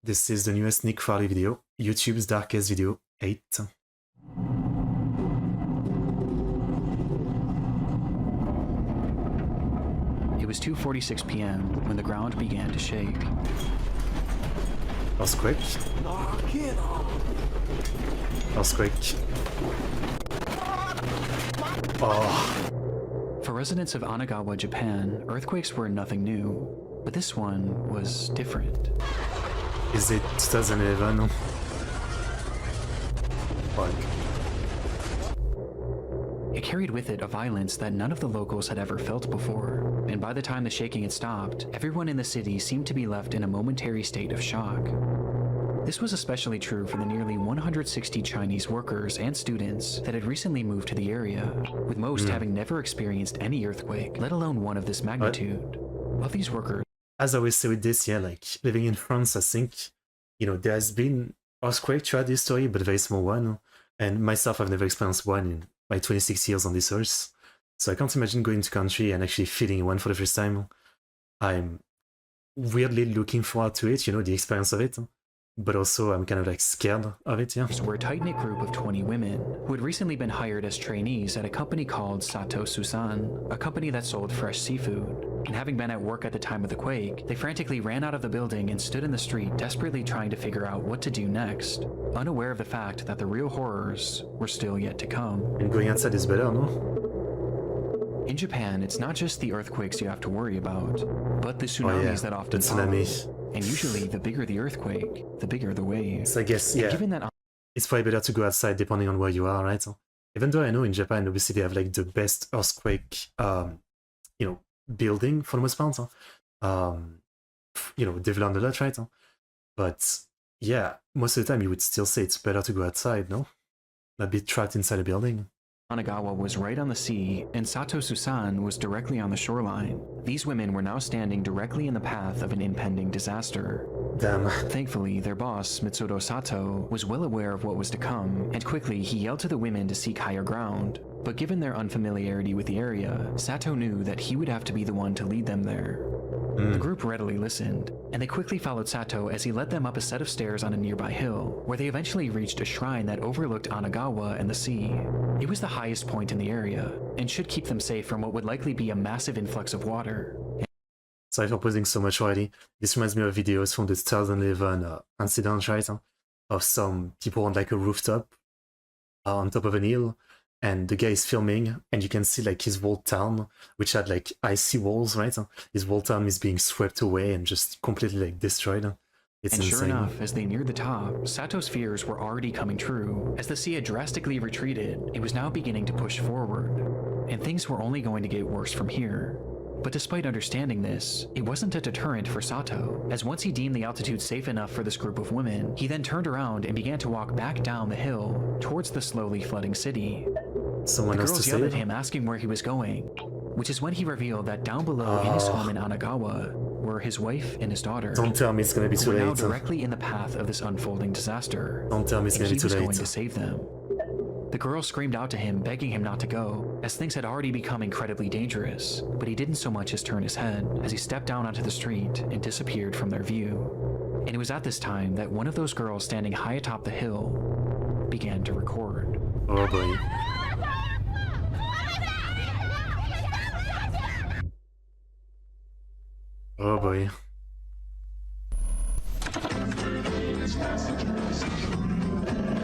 This is the newest Nick Crowley video, YouTube's darkest video 8. It was 2:46 p.m. when the ground began to shake. Earthquake. Earthquake. Oh. For residents of Anagawa, Japan, earthquakes were nothing new, but this one was different. Is it 2011? Fuck. It carried with it a violence that none of the locals had ever felt before, and by the time the shaking had stopped, everyone in the city seemed to be left in a momentary state of shock. This was especially true for the nearly 160 Chinese workers and students that had recently moved to the area, with most having never experienced any earthquake, let alone one of this magnitude. Of these workers, as I always say with this, yeah, like living in France, I think, you know, there's been earthquake throughout history, but a very small one. And myself, I've never experienced one in my 26 years on this earth. So I can't imagine going to country and actually feeling one for the first time. I'm weirdly looking forward to it, you know, the experience of it. But also I'm kind of like scared of it, yeah. Were a tight-knit group of 20 women who had recently been hired as trainees at a company called Sato Susan, a company that sold fresh seafood. And having been at work at the time of the quake, they frantically ran out of the building and stood in the street desperately trying to figure out what to do next, unaware of the fact that the real horrors were still yet to come. And going outside is better, no? In Japan, it's not just the earthquakes you have to worry about, but the tsunamis that often follow. And usually, the bigger the earthquake, the bigger the waves. So I guess, yeah, given that it's probably better to go outside depending on where you are, right? Even though I know in Japan, obviously, they have like the best earthquake, you know, building for the most part. You know, they've learned a lot, right? But yeah, most of the time you would still say it's better to go outside, no? Not be trapped inside a building. Anagawa was right on the sea, and Sato Susan was directly on the shoreline. These women were now standing directly in the path of an impending disaster. Damn. Thankfully, their boss, Mitsudo Sato, was well aware of what was to come, and quickly he yelled to the women to seek higher ground. But given their unfamiliarity with the area, Sato knew that he would have to be the one to lead them there. The group readily listened, and they quickly followed Sato as he led them up a set of stairs on a nearby hill, where they eventually reached a shrine that overlooked Anagawa and the sea. It was the highest point in the area, and should keep them safe from what would likely be a massive influx of water. Sorry for posing so much already. This reminds me of videos from the 2011 incident, right? Of some people on like a rooftop on top of an hill, and the guy is filming, and you can see like his whole town, which had like icy walls, right? His whole town is being swept away and just completely like destroyed. It's insane. Sure enough, as they neared the top, Sato's fears were already coming true. As the sea had drastically retreated, it was now beginning to push forward, and things were only going to get worse from here. But despite understanding this, it wasn't a deterrent for Sato, as once he deemed the altitude safe enough for this group of women, he then turned around and began to walk back down the hill towards the slowly flooding city. Someone else to girls yelled at him asking where he was going, which is when he revealed that down below in his home in Anagawa were his wife and his daughter. Don't tell me it's gonna be too late. Now directly in the path of this unfolding disaster. Don't tell me it's gonna be too late. He was going to save them. The girl screamed out to him, begging him not to go, as things had already become incredibly dangerous, but he didn't so much as turn his head as he stepped down onto the street and disappeared from their view. And it was at this time that one of those girls standing high atop the hill began to record. Oh boy. Oh boy.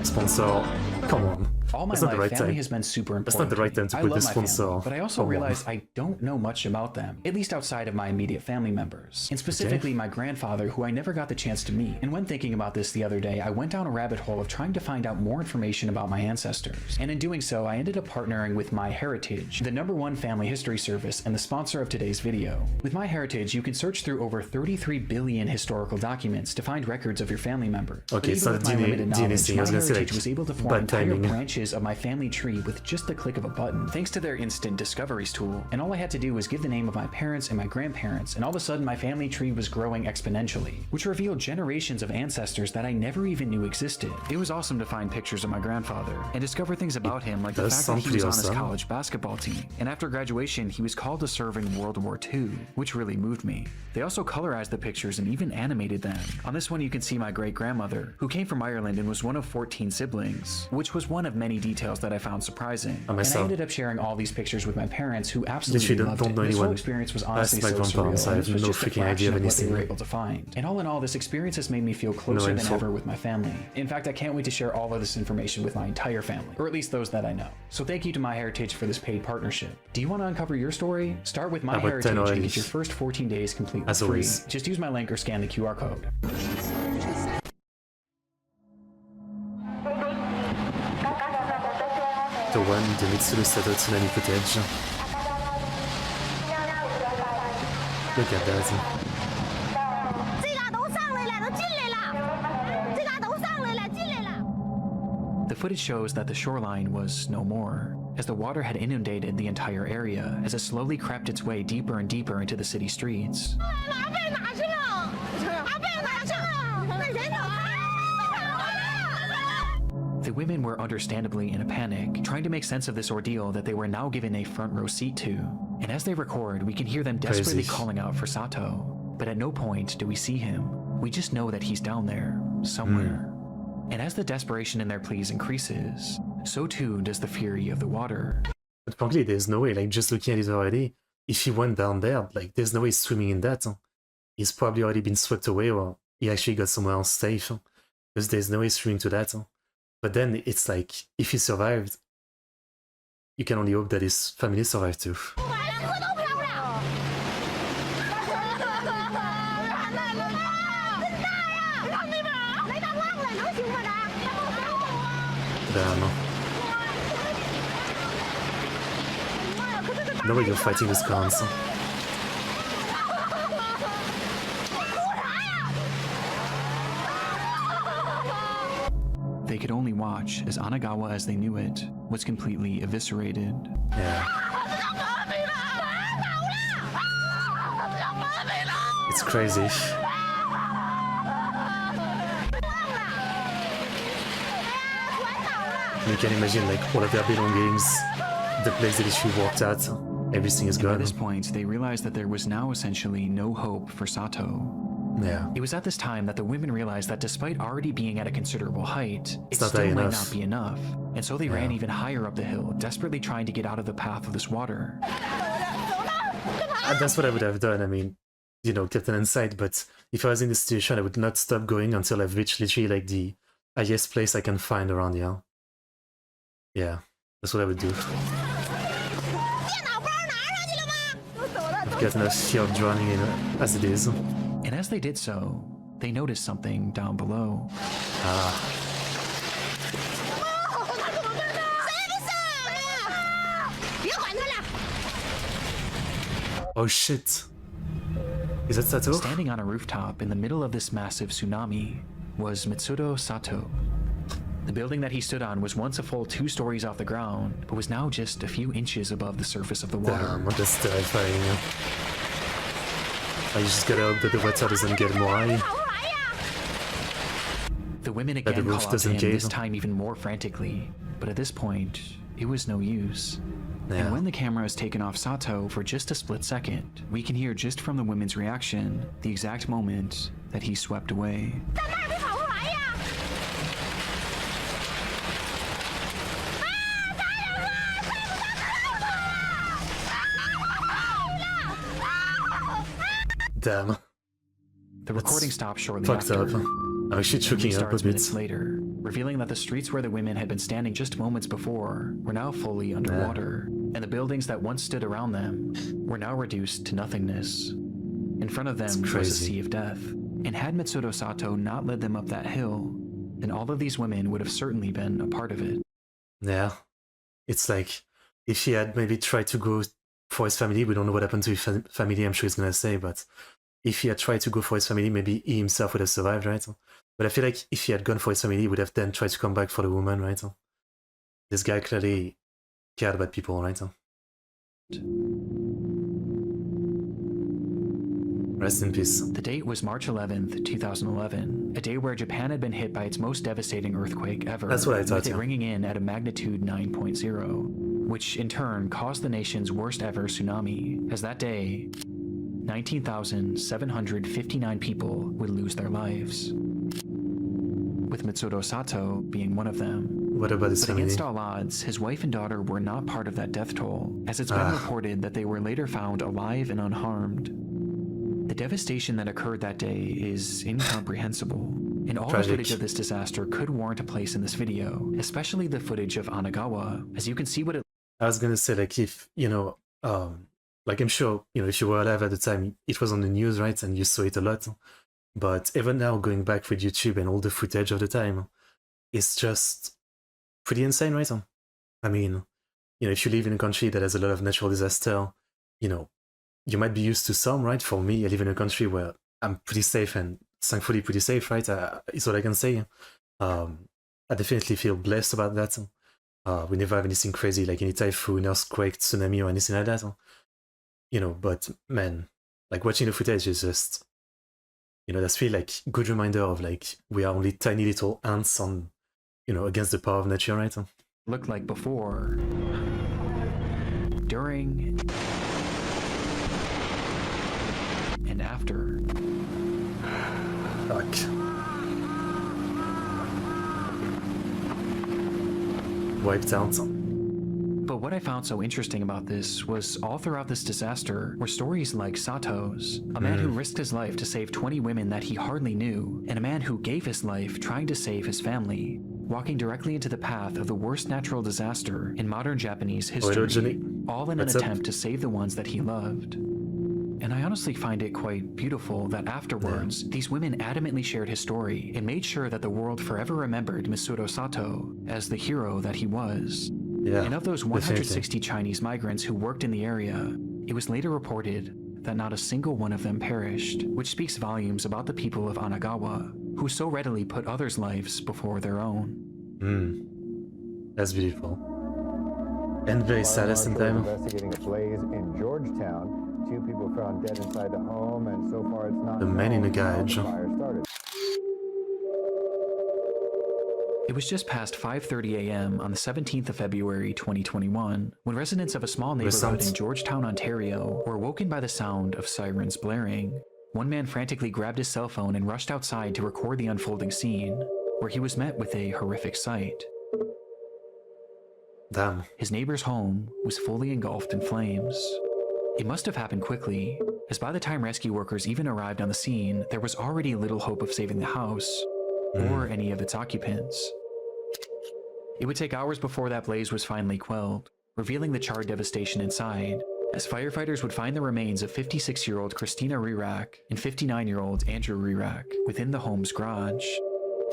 Sponsor. Come on. All my life, family has been super important. That's not the right time to put this sponsor. But I also realize I don't know much about them, at least outside of my immediate family members, and specifically my grandfather, who I never got the chance to meet. And when thinking about this the other day, I went down a rabbit hole of trying to find out more information about my ancestors. And in doing so, I ended up partnering with MyHeritage, the #1 family history service and the sponsor of today's video. With MyHeritage, you can search through over 33 billion historical documents to find records of your family members. Okay, it's not a DNA thing. I was gonna say like was able to form entire branches inches of my family tree with just the click of a button, thanks to their instant discoveries tool. And all I had to do was give the name of my parents and my grandparents, and all of a sudden my family tree was growing exponentially, which revealed generations of ancestors that I never even knew existed. It was awesome to find pictures of my grandfather and discover things about him, like the fact that he was on his college basketball team, and after graduation he was called to serve in World War II, which really moved me. They also colorized the pictures and even animated them. On this one you can see my great-grandmother, who came from Ireland and was one of 14 siblings, which was one of many details that I found surprising. And I ended up sharing all these pictures with my parents, who absolutely loved it. This whole experience was honestly so surreal, and this was just a fraction of what they were able to find. And all in all, this experience has made me feel closer than ever with my family. In fact, I can't wait to share all of this information with my entire family, or at least those that I know. So thank you to MyHeritage for this paid partnership. Do you want to uncover your story? Start with MyHeritage and get your first 14 days completely free. Just use my link or scan the QR code. The one, the Mitsuru Sato tsunami footage. Look at that. The footage shows that the shoreline was no more, as the water had inundated the entire area as it slowly crept its way deeper and deeper into the city streets. The women were understandably in a panic, trying to make sense of this ordeal that they were now given a front row seat to. And as they record, we can hear them desperately calling out for Sato. But at no point do we see him. We just know that he's down there, somewhere. And as the desperation in their pleas increases, so too does the fury of the water. But frankly, there's no way, like, just looking at it already, if he went down there, like, there's no way swimming in that. He's probably already been swept away, or he actually got somewhere else safe. Because there's no way swimming to that. But then it's like, if he survived, you can only hope that his family survived too. Damn. No way you're fighting with clowns. They could only watch as Anagawa as they knew it was completely eviscerated. Yeah. It's crazy. You can imagine, like, all of their belongings, the place that she walked at, everything is gone. At this point, they realized that there was now essentially no hope for Sato. Yeah. It was at this time that the women realized that despite already being at a considerable height, it still might not be enough. And so they ran even higher up the hill, desperately trying to get out of the path of this water. That's what I would have done. I mean, you know, kept an inside, but if I was in this situation, I would not stop going until I've reached literally like the highest place I can find around here. Yeah, that's what I would do. I've got enough fear of drowning in as it is. And as they did so, they noticed something down below. Oh shit. Is that Sato? Standing on a rooftop in the middle of this massive tsunami was Mitsuru Sato. The building that he stood on was once a full 2 stories off the ground, but was now just a few inches above the surface of the water. Damn, that's terrifying. I just gotta hope that the water doesn't get more high. The women again call out to him, this time even more frantically, but at this point, it was no use. Yeah. And when the camera is taken off Sato for just a split second, we can hear just from the women's reaction the exact moment that he swept away. Damn. The recording stopped shortly fucked after. Up. I'm actually choking up a bit. Minutes later, revealing that the streets where the women had been standing just moments before were now fully underwater, and the buildings that once stood around them were now reduced to nothingness. In front of them was a sea of death, and had Mitsuru Sato not led them up that hill, then all of these women would have certainly been a part of it. Yeah. It's like, if he had maybe tried to go for his family, we don't know what happened to his family, I'm sure he's gonna say, but if he had tried to go for his family, maybe he himself would have survived, right? But I feel like if he had gone for his family, he would have then tried to come back for the woman, right? This guy clearly cared about people, right? Rest in peace. The date was March 11th, 2011, a day where Japan had been hit by its most devastating earthquake ever, That's what I thought, with it yeah. ringing in at a magnitude 9.0, which in turn caused the nation's worst ever tsunami, as that day, 19,759 people would lose their lives, with Mitsuru Sato being one of them. What about his But family? against all odds, his wife and daughter were not part of that death toll, as it's been reported that they were later found alive and unharmed. The devastation that occurred that day is incomprehensible, and all the footage of this disaster could warrant a place in this video, especially the footage of Anagawa, as you can see what it... I was gonna say, like, if, you know, like, I'm sure, you know, if you were alive at the time, it was on the news, right, and you saw it a lot, but even now, going back with YouTube and all the footage of the time, it's just pretty insane, right? I mean, you know, if you live in a country that has a lot of natural disaster, you know, you might be used to some, right? For me, I live in a country where I'm pretty safe and thankfully pretty safe, right? Is what I can say. I definitely feel blessed about that. We never have anything crazy like any typhoon, earthquake, tsunami, or anything like that. You know, but man, like watching the footage is just, you know, that's feel like good reminder of like we are only tiny little ants on, you know, against the power of nature, right? Looked like before, during, and after. Fuck. Wiped out. But what I found so interesting about this was all throughout this disaster were stories like Sato's, a man who risked his life to save 20 women that he hardly knew, and a man who gave his life trying to save his family, walking directly into the path of the worst natural disaster in modern Japanese history, all in an attempt to save the ones that he loved. And I honestly find it quite beautiful that afterwards, these women adamantly shared his story and made sure that the world forever remembered Mitsuru Sato as the hero that he was. Yeah, and of those 160 Chinese migrants who worked in the area, it was later reported that not a single one of them perished, which speaks volumes about the people of Anagawa, who so readily put others' lives before their own. That's beautiful. And very sad at the same time. Investigating a blaze in Georgetown. 2 people found dead inside the home, and so far it's not The man in the garage. fire started. It was just past 5:30 a.m. on the 17th of February 2021 when residents of a small neighborhood in Georgetown, Ontario were woken by the sound of sirens blaring. One man frantically grabbed his cell phone and rushed outside to record the unfolding scene, where he was met with a horrific sight. Damn. His neighbor's home was fully engulfed in flames. It must have happened quickly, as by the time rescue workers even arrived on the scene, there was already little hope of saving the house or any of its occupants. It would take hours before that blaze was finally quelled, revealing the charred devastation inside, as firefighters would find the remains of 56-year-old Christina Rirak and 59-year-old Andrew Rirak within the home's garage.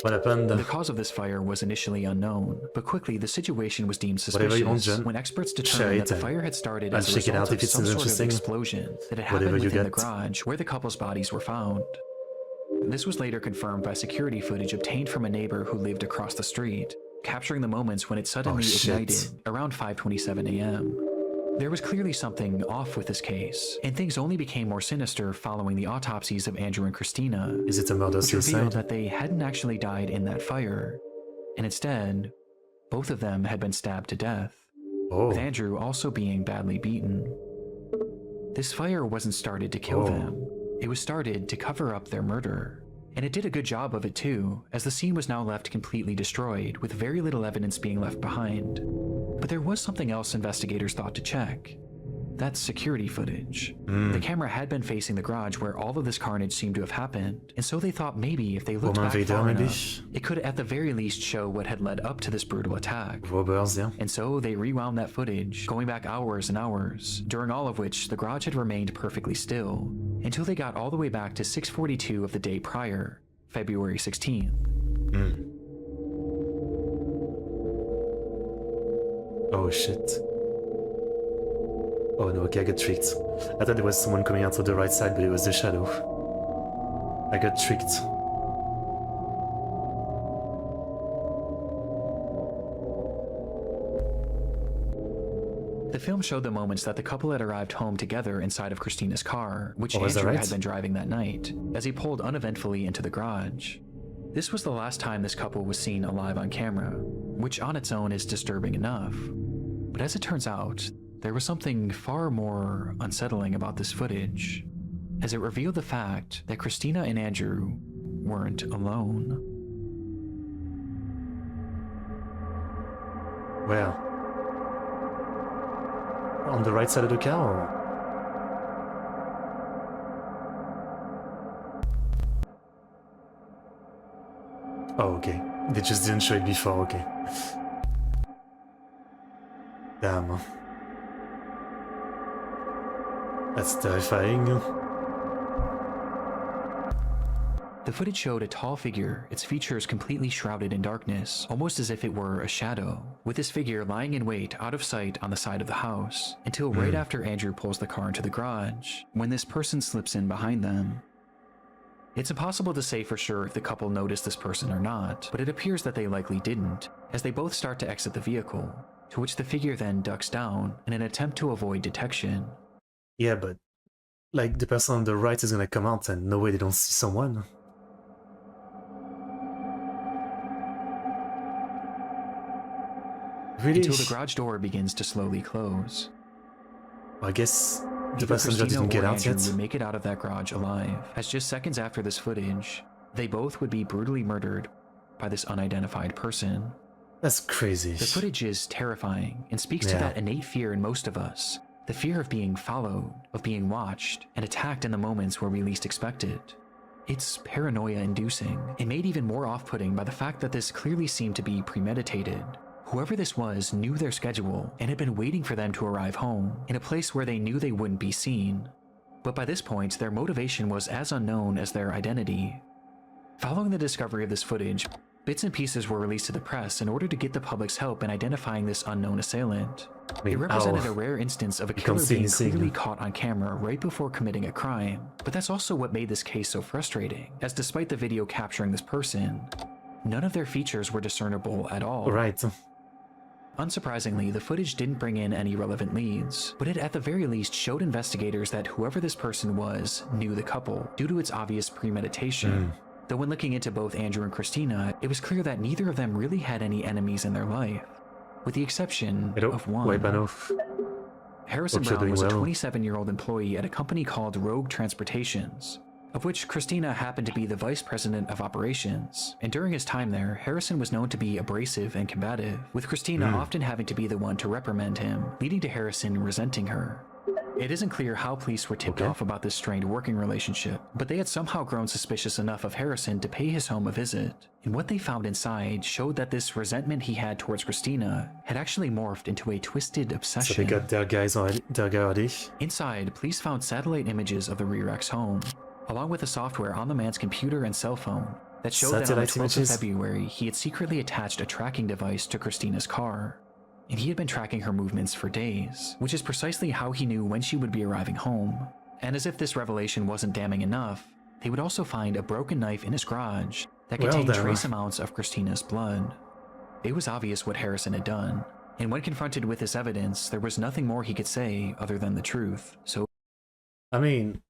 What happened? The cause of this fire was initially unknown, but quickly the situation was deemed suspicious when experts determined that the fire had started as a result of some sort of explosion that had happened within the garage where the couple's bodies were found. This was later confirmed by security footage obtained from a neighbor who lived across the street, capturing the moments when it suddenly ignited around 5:27 a.m. There was clearly something off with this case, and things only became more sinister following the autopsies of Andrew and Christina, Is it a murder-suicide? which revealed that they hadn't actually died in that fire, and instead, both of them had been stabbed to death, with Andrew also being badly beaten. This fire wasn't started to kill them, it was started to cover up their murder. And it did a good job of it too, as the scene was now left completely destroyed, with very little evidence being left behind. But there was something else investigators thought to check. That's security footage. The camera had been facing the garage where all of this carnage seemed to have happened, and so they thought maybe if they looked back far enough, it could at the very least show what had led up to this brutal attack. Robbers, yeah. And so they rewound that footage, going back hours and hours, during all of which the garage had remained perfectly still, until they got all the way back to 6:42 of the day prior, February 16th. Oh shit. Oh no, okay, I got tricked. I thought there was someone coming out of the right side, but it was the shadow. I got tricked. The film showed the moments that the couple had arrived home together inside of Christina's car, which Oh, is that Andrew right? had been driving that night, as he pulled uneventfully into the garage. This was the last time this couple was seen alive on camera, which on its own is disturbing enough. But as it turns out, there was something far more unsettling about this footage, as it revealed the fact that Christina and Andrew weren't alone. Where? On the right side of the car, or? Oh, okay. They just didn't show it before, okay. Damn. That's terrifying. The footage showed a tall figure, its features completely shrouded in darkness, almost as if it were a shadow, with this figure lying in wait out of sight on the side of the house, until right after Andrew pulls the car into the garage, when this person slips in behind them. It's impossible to say for sure if the couple noticed this person or not, but it appears that they likely didn't, as they both start to exit the vehicle, to which the figure then ducks down in an attempt to avoid detection. Yeah, but like the person on the right is gonna come out and no way they don't see someone. Really? Until the garage door begins to slowly close. I guess the Either passenger Christina didn't get or out Andrew yet. would make it out of that garage alive, as just seconds after this footage, they both would be brutally murdered by this unidentified person. That's crazy. The footage is terrifying and speaks to that innate fear in most of us, the fear of being followed, of being watched, and attacked in the moments where we least expect it. It's paranoia-inducing, and made even more off-putting by the fact that this clearly seemed to be premeditated. Whoever this was knew their schedule and had been waiting for them to arrive home, in a place where they knew they wouldn't be seen. But by this point, their motivation was as unknown as their identity. Following the discovery of this footage, bits and pieces were released to the press in order to get the public's help in identifying this unknown assailant. It represented a rare instance of a killer being clearly caught on camera right before committing a crime. But that's also what made this case so frustrating, as despite the video capturing this person, none of their features were discernible at all. Right. Unsurprisingly, the footage didn't bring in any relevant leads, but it at the very least showed investigators that whoever this person was knew the couple, due to its obvious premeditation. Though when looking into both Andrew and Christina, it was clear that neither of them really had any enemies in their life, with the exception of one. Harrison Brown was a 27-year-old employee at a company called Rogue Transportations, of which Christina happened to be the vice president of operations, and during his time there, Harrison was known to be abrasive and combative, with Christina often having to be the one to reprimand him, leading to Harrison resenting her. It isn't clear how police were tipped off about this strained working relationship, but they had somehow grown suspicious enough of Harrison to pay his home a visit, and what they found inside showed that this resentment he had towards Christina had actually morphed into a twisted obsession. So they got their guy already. Inside, police found satellite images of the Rearx home, along with the software on the man's computer and cell phone that showed that on the 12th of February, he had secretly attached a tracking device to Christina's car. And he had been tracking her movements for days, which is precisely how he knew when she would be arriving home. And as if this revelation wasn't damning enough, they would also find a broken knife in his garage that contained trace amounts of Christina's blood. It was obvious what Harrison had done, and when confronted with this evidence, there was nothing more he could say other than the truth. So, I mean,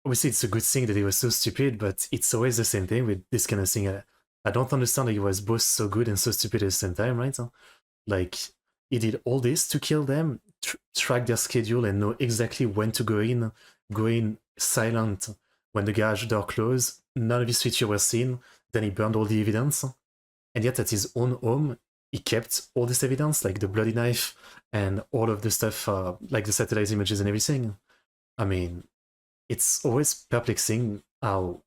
obviously it's a good thing that he was so stupid, but it's always the same thing with this kind of thing. I don't understand that he was both so good and so stupid at the same time, right? Like, he did all this to kill them, track their schedule, and know exactly when to go in silent when the garage door closed. None of his features were seen. Then he burned all the evidence. And yet at his own home, he kept all this evidence, like the bloody knife and all of the stuff, like the satellite images and everything. I mean, it's always perplexing how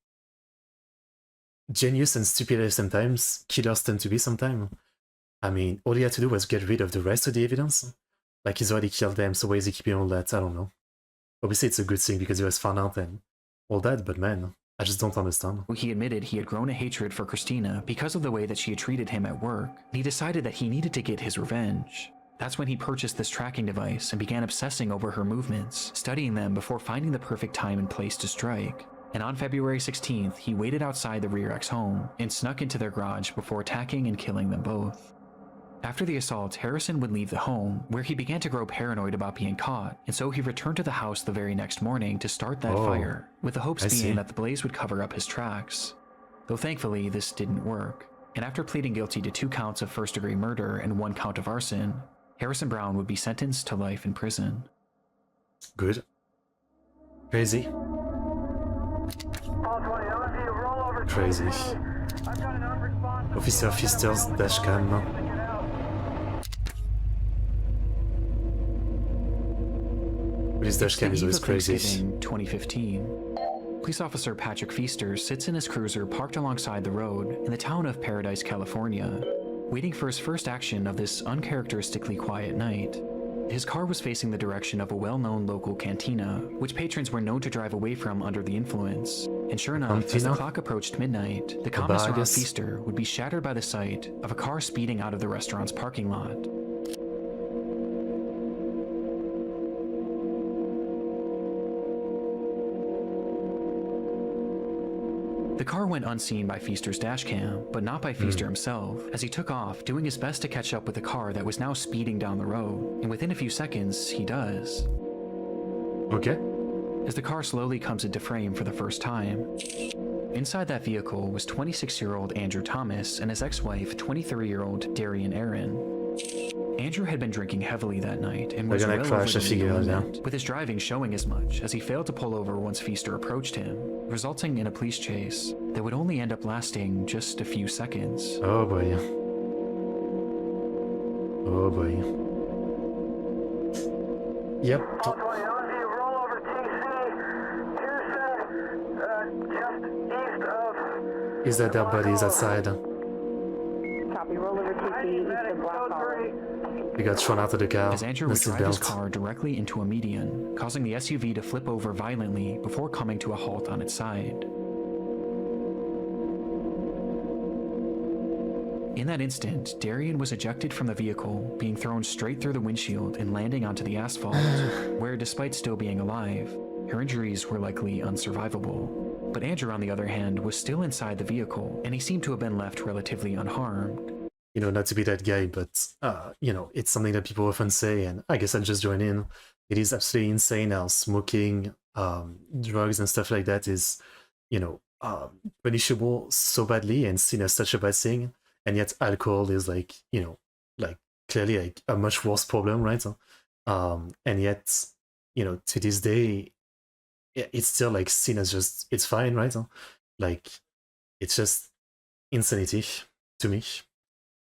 genius and stupid at the same time killers tend to be sometimes. I mean, all he had to do was get rid of the rest of the evidence. Like, he's already killed them, so why is he keeping all that? I don't know. Obviously, it's a good thing because he was found out and all that, but man, I just don't understand. He admitted he had grown a hatred for Christina because of the way that she had treated him at work, and he decided that he needed to get his revenge. That's when he purchased this tracking device and began obsessing over her movements, studying them before finding the perfect time and place to strike. And on February 16th, he waited outside the Rearx home and snuck into their garage before attacking and killing them both. After the assault, Harrison would leave the home, where he began to grow paranoid about being caught, and so he returned to the house the very next morning to start that fire, with the hopes being that the blaze would cover up his tracks. Though thankfully, this didn't work, and after pleading guilty to 2 counts of first-degree murder and 1 count of arson, Harrison Brown would be sentenced to life in prison. Good. Crazy. Crazy. Officer Pfister's dashcam. But his dashcam is always crazy. 2015. Police officer Patrick Pfister sits in his cruiser parked alongside the road in the town of Paradise, California, waiting for his first action of this uncharacteristically quiet night. His car was facing the direction of a well-known local cantina, which patrons were known to drive away from under the influence. And sure enough, as the clock approached midnight, the commissar Pfister would be shattered by the sight of a car speeding out of the restaurant's parking lot. The car went unseen by Pfister's dashcam, but not by Pfister himself, as he took off, doing his best to catch up with the car that was now speeding down the road, and within a few seconds, he does. Okay. As the car slowly comes into frame for the first time, inside that vehicle was 26-year-old Andrew Thomas and his ex-wife, 23-year-old Darian Aaron. Andrew had been drinking heavily that night and was well over the legal limit, with his driving showing as much as he failed to pull over once Pfister approached him, resulting in a police chase that would only end up lasting just a few seconds. Oh boy. Oh boy. Yep. Is that their bodies outside? Copy, roll over TC, east of Black Hall. They got thrown out of the car. As Andrew would drive his car directly into a median, causing the SUV to flip over violently before coming to a halt on its side. In that instant, Darian was ejected from the vehicle, being thrown straight through the windshield and landing onto the asphalt, where despite still being alive, her injuries were likely unsurvivable. But Andrew, on the other hand, was still inside the vehicle, and he seemed to have been left relatively unharmed. You know, not to be that guy, but, you know, it's something that people often say, and I guess I'll just join in. It is absolutely insane how smoking, drugs and stuff like that is, you know, punishable so badly and seen as such a bad thing, and yet alcohol is like, you know, like clearly like a much worse problem, right? And yet, you know, to this day, it's still like seen as just, it's fine, right? Like, it's just insanity to me.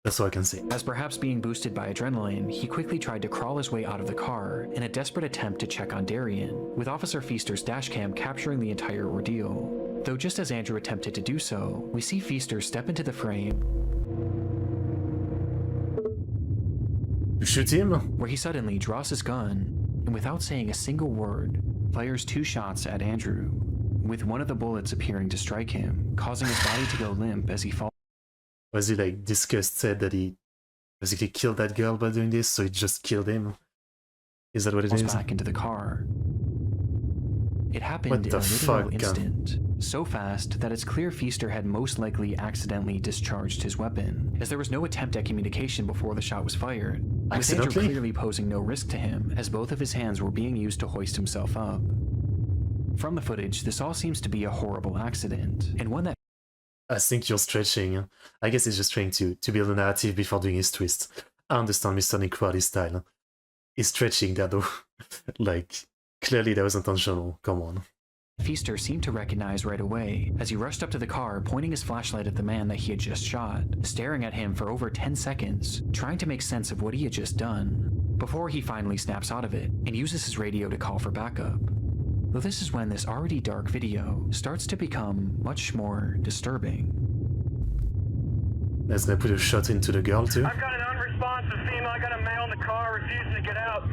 That's all I can say. As perhaps being boosted by adrenaline, he quickly tried to crawl his way out of the car in a desperate attempt to check on Darian, with Officer Pfister's dashcam capturing the entire ordeal. Though just as Andrew attempted to do so, we see Pfister step into the frame, You shoot him? where he suddenly draws his gun, and without saying a single word, fires 2 shots at Andrew, with one of the bullets appearing to strike him, causing his body to go limp as he falls. Was he like disgusted that he basically killed that girl by doing this, so he just killed him? Is that what it is? Back into the car. It happened in a literal instant, so fast that it's clear Pfister had most likely accidentally discharged his weapon, as there was no attempt at communication before the shot was fired, with Andrew clearly posing no risk to him, as both of his hands were being used to hoist himself up. From the footage, this all seems to be a horrible accident, and one that I think you're stretching. I guess he's just trying to build a narrative before doing his twist. I understand Mr. Nick Crowley style. He's stretching that though. Like, clearly that was intentional. Come on. Pfister seemed to recognize right away, as he rushed up to the car, pointing his flashlight at the man that he had just shot, staring at him for over 10 seconds, trying to make sense of what he had just done, before he finally snaps out of it and uses his radio to call for backup. Though this is when this already dark video starts to become much more disturbing. Let's put a shot into the girl too. I've got an unresponsive female. I got a male in the car refusing to get out.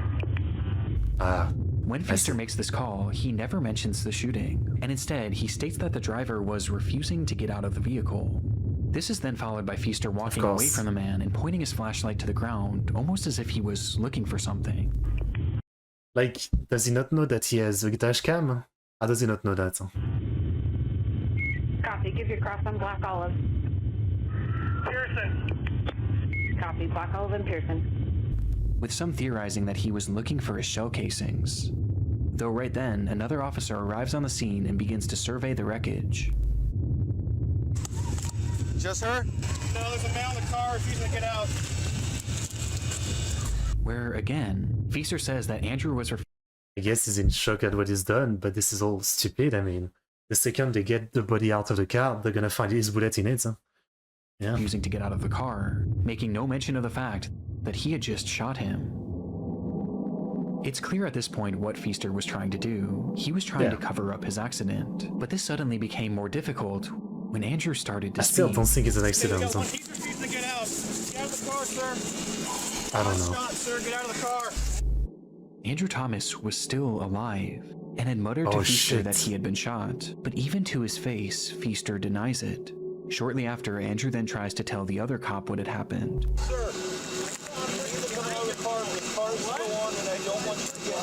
When Pfister makes this call, he never mentions the shooting, and instead he states that the driver was refusing to get out of the vehicle. This is then followed by Pfister walking away from the man and pointing his flashlight to the ground, almost as if he was looking for something. Like, does he not know that he has a dash cam? How does he not know that? Copy, give your cross on Black Olive. Pearson. Copy, copy. Black Olive and Pearson. with some theorizing that he was looking for his shell casings. Though right then, another officer arrives on the scene and begins to survey the wreckage. Just her? No, there's a male in the car refusing to get out. Where, again, Feaster says that Andrew was I guess he's in shock at what he's done, but this is all stupid. I mean, the second they get the body out of the car, they're gonna find his bullet in it. Huh? Yeah. refusing to get out of the car, making no mention of the fact that he had just shot him. It's clear at this point what Feaster was trying to do. He was trying to cover up his accident, but this suddenly became more difficult when Andrew started to I still speak. don't think it's an accident. He's Huh? refusing to get out. Get out of the car, sir. I don't know. Stop, sir. Get out of the car. Andrew Thomas was still alive and had muttered to Oh, Feaster shit. that he had been shot, but even to his face, Feaster denies it. Shortly after, Andrew then tries to tell the other cop what had happened. Sir, I'm refusing to come out of the car. The car is still on, and I don't want you to get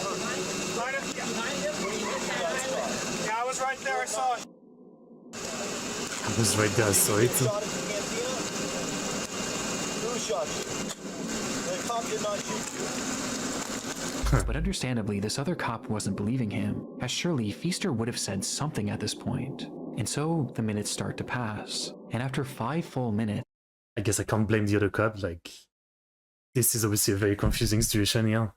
hurt. Yeah, I was right there. I saw it. I was right there, I saw it. Shot at the cantina? Who shot you? The cop did not shoot you. But understandably, this other cop wasn't believing him, as surely Feaster would have said something at this point. And so the minutes start to pass, and after 5 full minutes, I guess I can't blame the other cop. Like, this is obviously a very confusing situation here.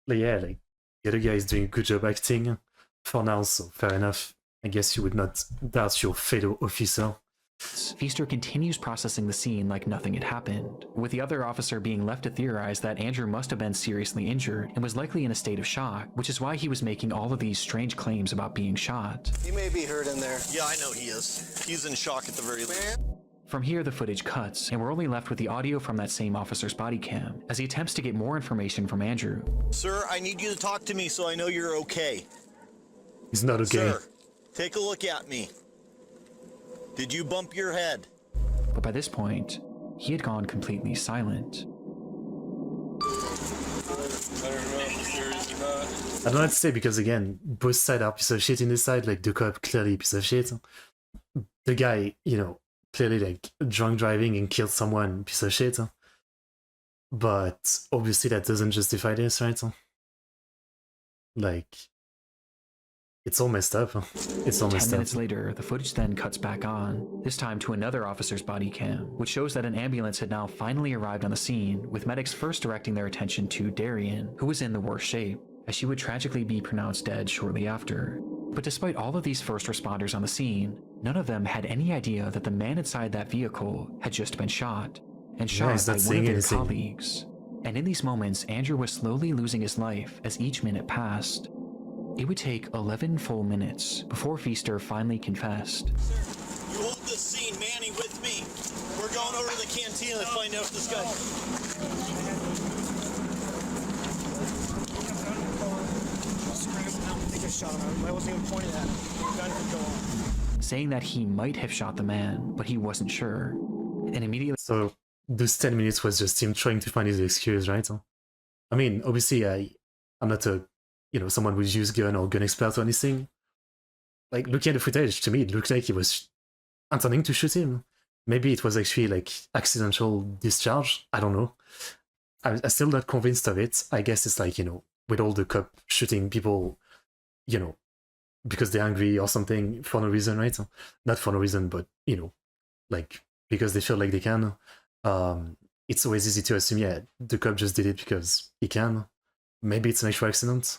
Like, yeah, like, the other guy is doing a good job acting for now, so fair enough. I guess you would not doubt your fellow officer. Feaster continues processing the scene like nothing had happened, with the other officer being left to theorize that Andrew must have been seriously injured and was likely in a state of shock, which is why he was making all of these strange claims about being shot. He may be hurt in there. Yeah, I know he is. He's in shock at the very least. From here, the footage cuts, and we're only left with the audio from that same officer's body cam, as he attempts to get more information from Andrew. Sir, I need you to talk to me so I know you're okay. He's not okay. Sir, take a look at me. Did you bump your head? But by this point, he had gone completely silent. I don't know what to say because, again, both sides are piece of shit in this side. Like, the cop, clearly piece of shit. The guy, you know, clearly, like, drunk driving and killed someone, piece of shit. But obviously that doesn't justify this, right? Like, it's all messed up. It's all 10 messed up. minutes later, the footage then cuts back on, this time to another officer's body cam, which shows that an ambulance had now finally arrived on the scene, with medics first directing their attention to Darian, who was in the worst shape, as she would tragically be pronounced dead shortly after. But despite all of these first responders on the scene, none of them had any idea that the man inside that vehicle had just been shot, and shot he's by not one of saying their anything. colleagues. And in these moments, Andrew was slowly losing his life as each minute passed. It would take 11 full minutes before Feaster finally confessed. You hold this scene, Manny, with me. We're going over to the cantina to find out if this guy... I think I shot him. I wasn't even pointing at him. The gun could go on. Saying that he might have shot the man, but he wasn't sure. And immediately So those 10 minutes was just him trying to find his excuse, right? I mean, obviously, I'm not a, someone who's used gun or gun expert or anything. Like, looking at the footage, to me, it looked like he was intending to shoot him. Maybe it was actually, like, accidental discharge. I don't know. I'm still not convinced of it. I guess it's like, with all the cop shooting people, because they're angry or something for no reason, right? Not for no reason, but, like, because they feel like they can. It's always easy to assume, yeah, the cop just did it because he can. Maybe it's an actual accident.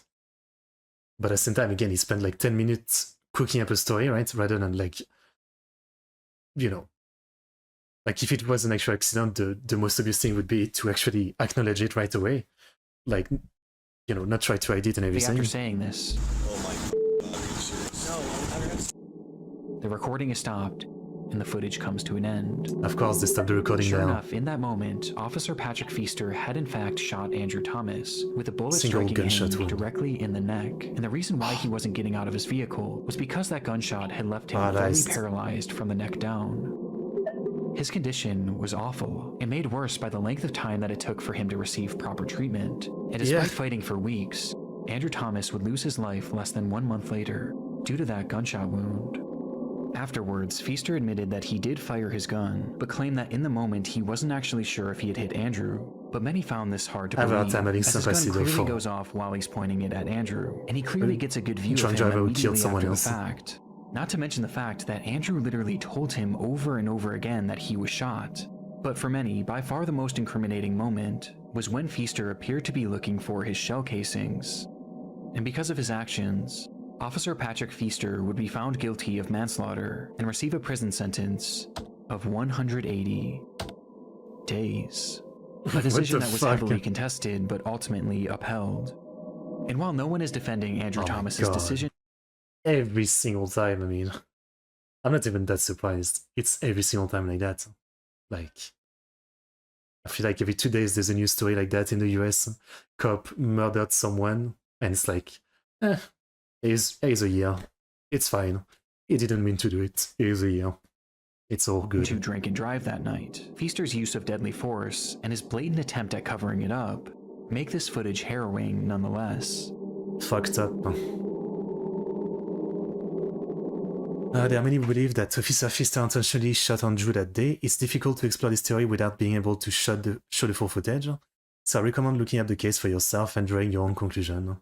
But at the same time, again, he spent like 10 minutes cooking up a story, right? Rather than like, like if it was an actual accident, the most obvious thing would be to actually acknowledge it right away. Like, not try to hide it and everything. after saying this, Oh my God, are you serious? the recording is stopped, and the footage comes to an end. Of course, they stopped the recording Sure now. enough, in that moment, Officer Patrick Feaster had in fact shot Andrew Thomas, with a bullet Single striking gunshot him wound. directly in the neck. And the reason why he wasn't getting out of his vehicle was because that gunshot had left him fully Paralyzed. paralyzed from the neck down. His condition was awful, and made worse by the length of time that it took for him to receive proper treatment. And despite fighting for weeks, Andrew Thomas would lose his life less than 1 month later due to that gunshot wound. Afterwards, Feaster admitted that he did fire his gun, but claimed that in the moment he wasn't actually sure if he had hit Andrew. But many found this hard to believe, as his gun clearly goes off while he's pointing it at Andrew, and he clearly gets a good view of him immediately after the fact. Not to mention the fact that Andrew literally told him over and over again that he was shot. But for many, by far the most incriminating moment was when Feaster appeared to be looking for his shell casings. And because of his actions, Officer Patrick Feaster would be found guilty of manslaughter and receive a prison sentence of 180 days. A decision that was heavily contested but ultimately upheld. And while no one is defending Andrew Thomas's decision, every single time, I mean, I'm not even that surprised. It's every single time like that. Like, I feel like every 2 days there's a new story like that in the US. Cop murdered someone, and it's like, here's a year. It's fine. He didn't mean to do it. Here's a year. It's all good. To drink and drive that night, Feaster's use of deadly force and his blatant attempt at covering it up make this footage harrowing nonetheless. Fucked up. There are many who believe that Officer Feaster intentionally shot Andrew that day. It's difficult to explore this theory without being able to show the full footage, so I recommend looking up the case for yourself and drawing your own conclusion.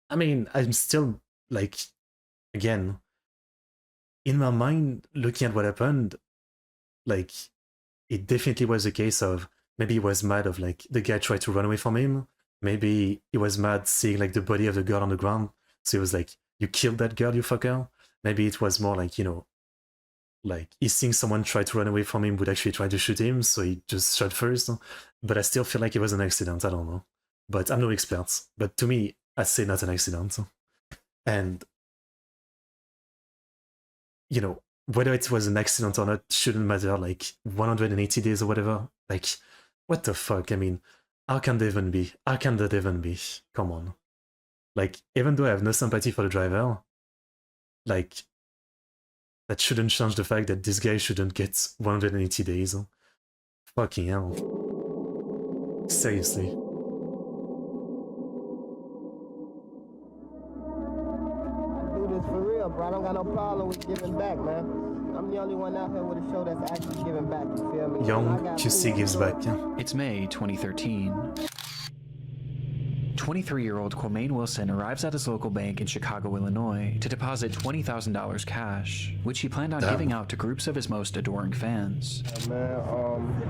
I mean, I'm still, like, again, in my mind, looking at what happened, like, it definitely was a case of, maybe he was mad of, like, the guy tried to run away from him, maybe he was mad seeing, like, the body of the girl on the ground, so he was like, you killed that girl, you fucker. Maybe it was more like, you know, like he's seeing someone try to run away from him, would actually try to shoot him, so he just shot first. But I still feel like it was an accident, I don't know. But I'm no expert. But to me, I say not an accident. And, you know, whether it was an accident or not shouldn't matter, like 180 days or whatever. Like, what the fuck? I mean, how can that even be? How can that even be? Come on. Like, even though I have no sympathy for the driver, like, that shouldn't change the fact that this guy shouldn't get 180 days. Fucking hell. Seriously. I do this for real, bro. I don't got no problem with giving back, man. I'm the only one out here with a show that's actually giving back, you feel me? Young QC gives back. It's May 2013. 23-year-old Quamaine Wilson arrives at his local bank in Chicago, Illinois to deposit $20,000 cash, which he planned on giving out to groups of his most adoring fans. Man,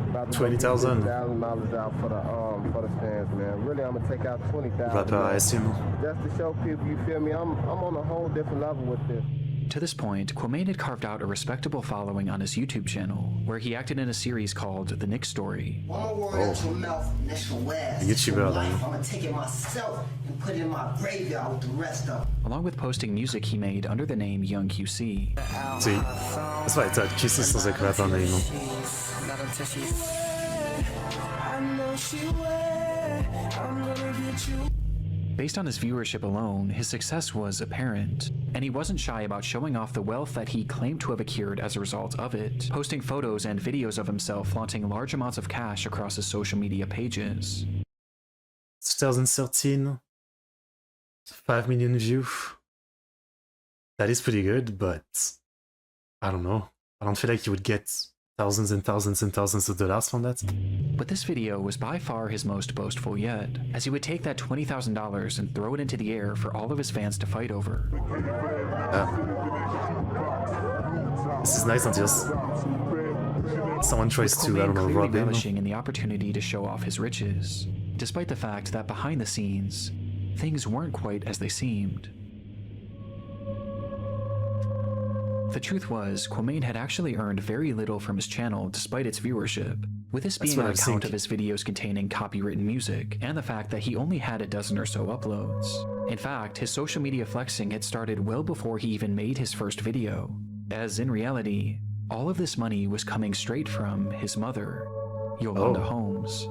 about $20,000 out for the fans, man. Really, I'm gonna take out $20,000. Rapper, I assume. Just to show people, you feel me? I'm on a whole different level with this. To this point, Quamaine had carved out a respectable following on his YouTube channel, where he acted in a series called The Nick Story. YouTuber, I'm gonna take it myself and put it in my graveyard with the rest of them. Along with posting music he made under the name Young QC. See, that's why I thought QC sounds like a rapper name. Based on his viewership alone, his success was apparent, and he wasn't shy about showing off the wealth that he claimed to have accrued as a result of it, posting photos and videos of himself flaunting large amounts of cash across his social media pages. 2013, 5 million views. That is pretty good, but I don't know. I don't feel like you would get thousands and thousands and thousands of dollars from that. But this video was by far his most boastful yet, as he would take that $20,000 and throw it into the air for all of his fans to fight over. This is nice until someone tries to, I don't know, rob him. Relishing in the opportunity to show off his riches, despite the fact that behind the scenes, things weren't quite as they seemed. The truth was, Quamaine had actually earned very little from his channel despite its viewership, with this being on account of his videos containing copywritten music and the fact that he only had a dozen or so uploads. In fact, his social media flexing had started well before he even made his first video, as in reality, all of this money was coming straight from his mother, Yolanda Holmes.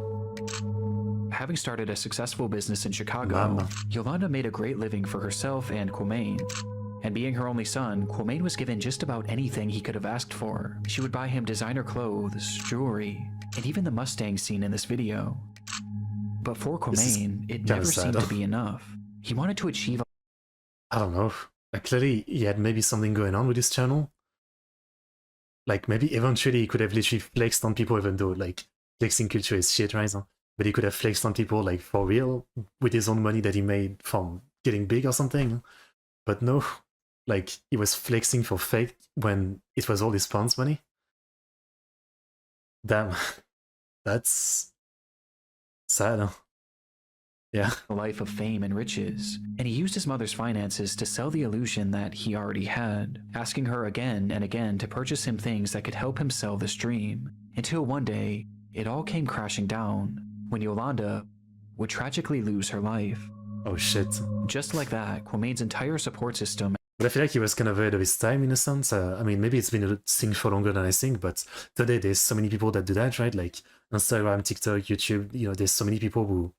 Having started a successful business in Chicago, Yolanda made a great living for herself and Quamaine. And being her only son, Quamaine was given just about anything he could have asked for. She would buy him designer clothes, jewelry, and even the Mustang seen in this video. But for Quamaine, it never seemed to be enough. He wanted to achieve... I don't know. clearly he had maybe something going on with his channel. Like maybe eventually he could have literally flexed on people, even though like flexing culture is shit, right? But he could have flexed on people like for real with his own money that he made from getting big or something. But no, like he was flexing for fake when it was all his parents' money. Damn, that's sad. Huh? Yeah. A life of fame and riches, and he used his mother's finances to sell the illusion that he already had, asking her again and again to purchase him things that could help him sell this dream, until one day, it all came crashing down, when Yolanda would tragically lose her life. Oh shit. Just like that, Kwamein's entire support system. But I feel like he was kind of ahead of his time in a sense. I mean, maybe it's been a thing for longer than I think, but today there's so many people that do that, right? Like Instagram, TikTok, YouTube, you know, there's so many people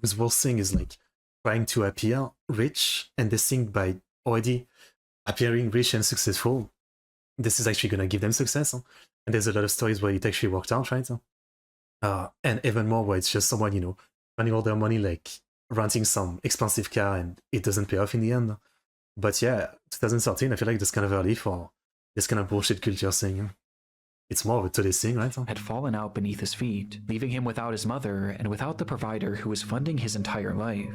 whose whole thing is like trying to appear rich, and they think by already appearing rich and successful, this is actually going to give them success. Huh? And there's a lot of stories where it actually worked out, right? And even more where it's just someone, you know, spending all their money like renting some expensive car and it doesn't pay off in the end. But yeah, 2013, I feel like that's kind of early for this kind of bullshit culture thing. It's more of a today's thing, right? Had fallen out beneath his feet, leaving him without his mother and without the provider who was funding his entire life.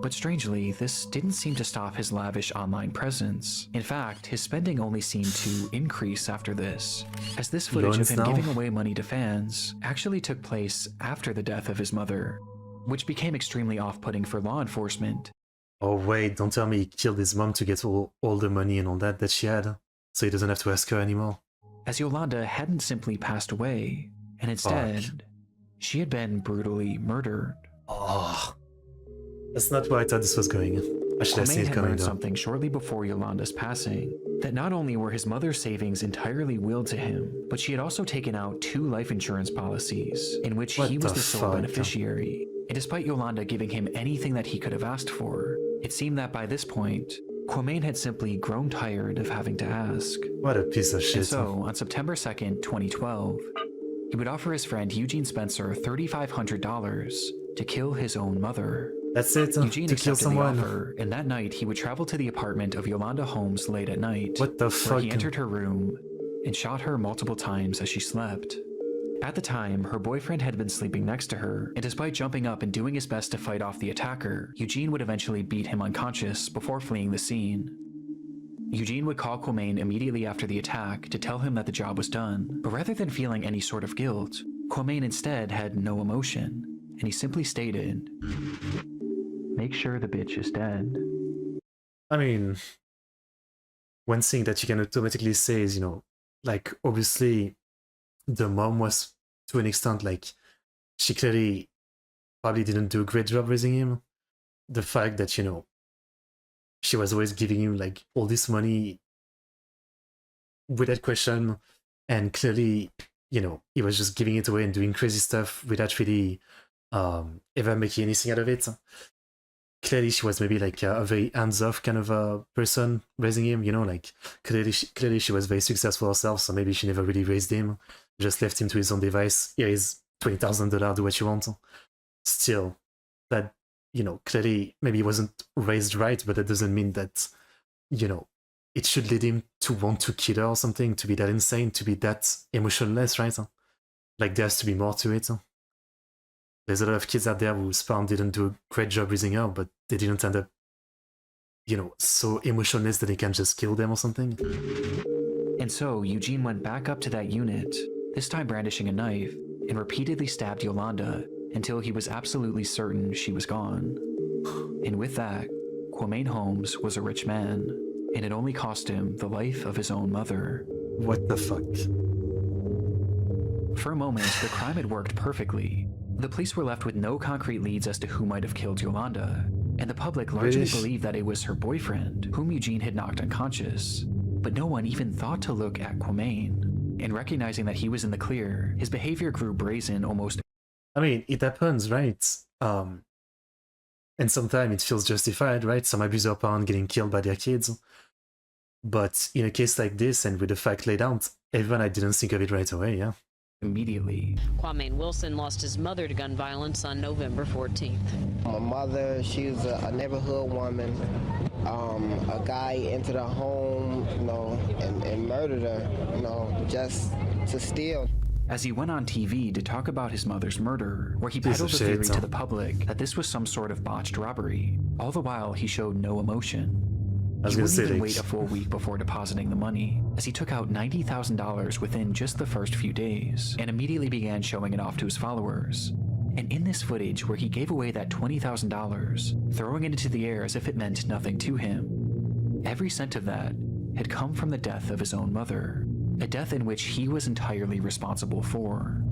But strangely, this didn't seem to stop his lavish online presence. In fact, his spending only seemed to increase after this, as this footage of him giving away money to fans actually took place after the death of his mother, which became extremely off-putting for law enforcement. Oh wait, don't tell me he killed his mom to get all the money and all that she had, so he doesn't have to ask her anymore. As Yolanda hadn't simply passed away, and instead, she had been brutally murdered. Oh, that's not where I thought this was going. I should have seen it coming though. Something shortly before Yolanda's passing, that not only were his mother's savings entirely willed to him, but she had also taken out 2 life insurance policies, in which he was the sole beneficiary. And despite Yolanda giving him anything that he could have asked for, it seemed that by this point, Kwamain had simply grown tired of having to ask. What a piece of shit. And so, on September 2nd, 2012, he would offer his friend Eugene Spencer $3,500 to kill his own mother. That's it, Eugene to kill someone. The offer, and that night he would travel to the apartment of Yolanda Holmes late at night. What the fuck? Where he entered her room and shot her multiple times as she slept. At the time, her boyfriend had been sleeping next to her, and despite jumping up and doing his best to fight off the attacker, Eugene would eventually beat him unconscious before fleeing the scene. Eugene would call Kwamain immediately after the attack to tell him that the job was done, but rather than feeling any sort of guilt, Kwamain instead had no emotion, and he simply stated, "Make sure the bitch is dead." I mean, one thing that you can automatically say is, you know, like, obviously, the mom was, to an extent, like, she clearly probably didn't do a great job raising him. The fact that, you know, she was always giving him, like, all this money without question, and clearly, you know, he was just giving it away and doing crazy stuff without really ever making anything out of it. Clearly she was maybe like a very hands-off kind of a person raising him, you know, like clearly she was very successful herself, so maybe she never really raised him, just left him to his own device. Here is $20,000, do what you want. Still, that, you know, clearly maybe he wasn't raised right, but that doesn't mean that, you know, it should lead him to want to kill her or something, to be that insane, to be that emotionless, right? Like there has to be more to it. There's a lot of kids out there whose parents didn't do a great job raising her, but they didn't end up, you know, so emotionless that they can just kill them or something. And so Eugene went back up to that unit, this time brandishing a knife, and repeatedly stabbed Yolanda until he was absolutely certain she was gone. And with that, Kwamain Holmes was a rich man, and it only cost him the life of his own mother. What the fuck? For a moment, the crime had worked perfectly. The police were left with no concrete leads as to who might have killed Yolanda, and the public largely believed that it was her boyfriend, whom Eugene had knocked unconscious. But no one even thought to look at Kwamain, and recognizing that he was in the clear, his behavior grew brazen almost. I mean, it happens, right? And sometimes it feels justified, right? Some abuser parent getting killed by their kids. But in a case like this, and with the fact laid out, even I didn't think of it right away, yeah. immediately. Kwame Wilson lost his mother to gun violence on November 14th. My mother, she was a neighborhood woman. A guy entered her home, you know, and murdered her, you know, just to steal. As he went on TV to talk about his mother's murder, where he Piece peddled of the theory shit, to huh? the public that this was some sort of botched robbery. All the while, he showed no emotion. I was He gonna wouldn't say, even like, wait a full week before depositing the money, as he took out $90,000 within just the first few days, and immediately began showing it off to his followers. And in this footage where he gave away that $20,000, throwing it into the air as if it meant nothing to him, every cent of that had come from the death of his own mother, a death in which he was entirely responsible for.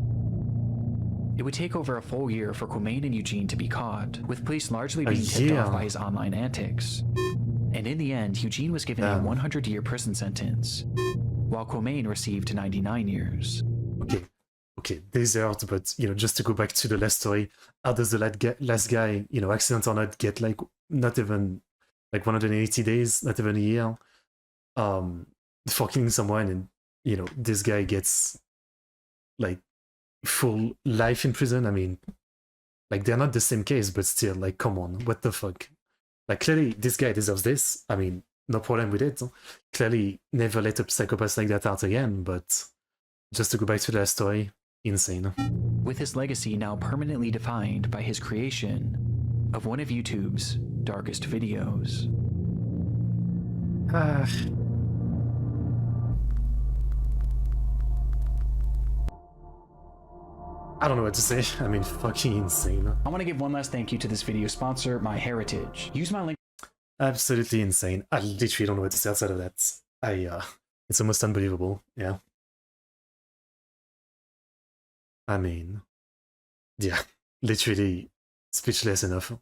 It would take over a full year for Quamain and Eugene to be caught, with police largely being tipped off by his online antics. And in the end, Eugene was given a 100-year prison sentence, while Quamain received 99 years. Okay, deserved, but, you know, just to go back to the last story, how does the last guy, you know, accident or not, get, like, not even, like, 180 days, not even a year, for killing someone, and, you know, this guy gets, like, full life in prison? I mean, like, they're not the same case, but still, like, come on, what the fuck? Like, clearly, this guy deserves this. I mean, no problem with it. Clearly, never let a psychopath like that out again, but just to go back to the last story, insane. With his legacy now permanently defined by his creation of one of YouTube's darkest videos. I don't know what to say. I mean, fucking insane. I want to give one last thank you to this video sponsor, MyHeritage. Use my link. Absolutely insane. I literally don't know what to say outside of that. It's almost unbelievable. Yeah. I mean, yeah, literally speechless enough.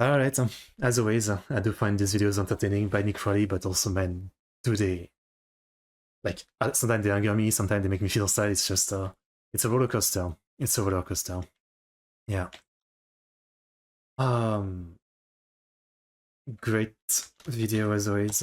Alright, as always, I do find these videos entertaining by Nick Crowley, but also, man, do they, like, sometimes they anger me, sometimes they make me feel sad. It's just, it's a roller coaster. It's a roller coaster. Yeah. Great video as always.